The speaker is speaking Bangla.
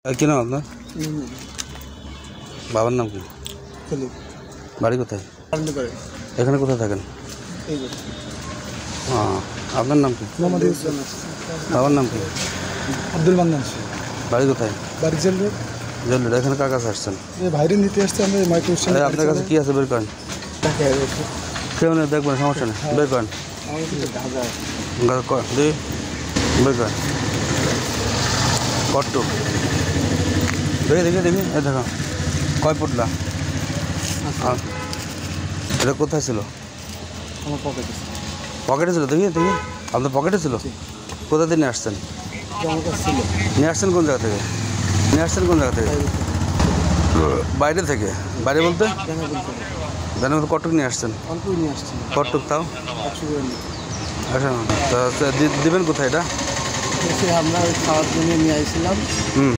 কি নাম আপনার? বাবার নাম কি? বাড়ি কোথায়? এখানে কোথায় থাকেন? আপনার নাম কি? বাবার নাম কি? আব্দুল মান্নান। বাড়ি কোথায়? বাড়ি জেল জলদি এখানে কার কাছে আসছেন? বাইরে নিতে আসছে। আমরা মাইক্রোস্টেশন। আপনার কাছে কি আছে বের করেন। কেউ নেই, দেখবেন, সমস্যা নেই, বের করেন। বের করেন কট্টু দেখি দেখি দেখি এ দেখো কয় ফুটলা। এটা কোথায় ছিল? আমার পকেটে পকেটে ছিল। দেখি দেখি আপনার পকেটে ছিল। কোথা থেকে নিয়ে আসছেন? আমার কাছে ছিল। নিয়ে আসছেন কোন জায়গা থেকে? নিয়ে আসছেন কোন জায়গা থেকে? বাইরে থেকে। বাইরে বলতে জানেন কটক নিয়ে আসছেন? অল্পই নিয়ে আসছি। কটক তাও 100 করে নিই। আচ্ছা, তা দিবেন কোথায় এটা? এসে আমরা ওই খাওয়ার জন্য নিয়ে আসছিলাম।